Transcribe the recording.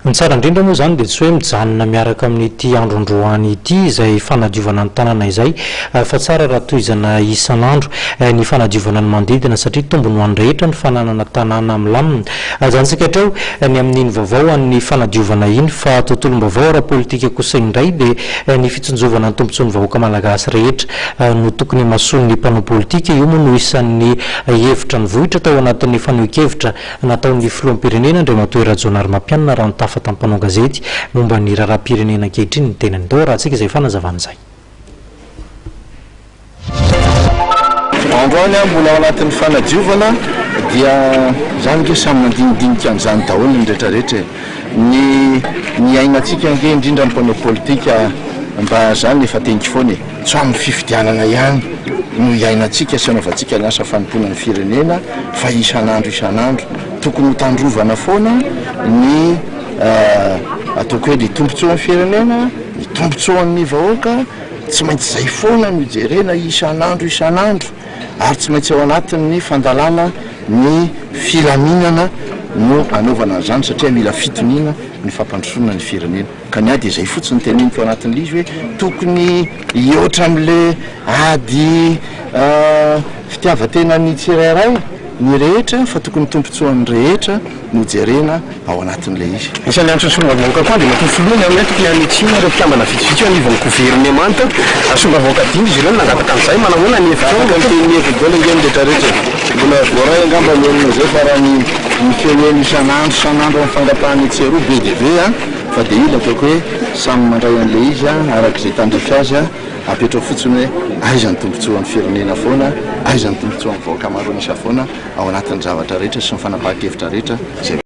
Ny tsara indrindra moa zany dia tsy hoe mijanona miaraka amin'ity androany ity izay fanadiovana ny tanàna izay fa tsara raha tohizana isan'andro ny fanadiovana ny manodidina satria tombony ho an'ny rehetra ny fananana tanàna milamina. Zany tsika hatreo ny amin'iny vahoakan'ny fanadiovana iny fa tontolom-baovao raha politika kosa indray dia ny fitsinjovana ny tombontsoan'ny vahoaka malagasy rehetra no tokony imasoan'ny mpanao politika. Io moa no isan'ny hevitra nivohitra tao anatin'ny fanehoan-kevitra nataon'ny filohampirenena Andriamatoa Rajoanary raha tamin'ny gazety momba ny raharaham-pirenena ankehitriny ny tenany. Dao raha tsika izay fanazavana izay. Androany mbola ao anatin'ny fanadiovana dia zany ke samy mandinidinika an'izany daholo ny rehetrarehetra. Ny ainatsika ange indrindra ny mpanao politika mba zany efa tenky foana tsy amin'ny fifidianana ihany no iainatsika sy anaovantsika ny asa fanompoana ny firenena fa isan'andro tokony ho tandrovana foana ny ataoko hoe ny tombontsoan'ny firenena, ny tombontsoan'ny vahoaka, tsy maintsy izay foana no jerena isan'andro ary tsy maintsy ao anatin'ny fandalana ny filaminana no anaovana an'izany satria mila fitoniana ny fampandrosoana ny firenena. Ka ny ady izay fotsiny teneniko ao anatin'ny izy hoe tokony hihoatra amin'le ady fitiavatena ny tsirairay ny rehetra fa tokony tombontsoan'ny rehetra no jerena ao anatin'le izy. Isan'ny antso somba vahoaka koa dia matony filoana amin'ny tokony anitsina ireo mpikambana vitsivitsy anivon'ny gouvernemanta somba vahoaka dimy izy ireo nangataka an'izay manahoana ny hevitra ny hevitra daholo ingeny rehetrarehetra. Mbola voaray angamba mienina izay fa raha ny firenena isan'andro amin'ny fangapahan'ny tseroa be dia be fa dia ila ataoko hoe samy mandray an'le izy arak'izay tandrify azy apetrao fotsiny hoe aiza ny tombontsoan'ny firenena foana, aiza ny tombontsoan'ny vahoaka maro anisa foana ao anatin'ny zavatra rehetra sy ny fanapahan-kevitra rehetra.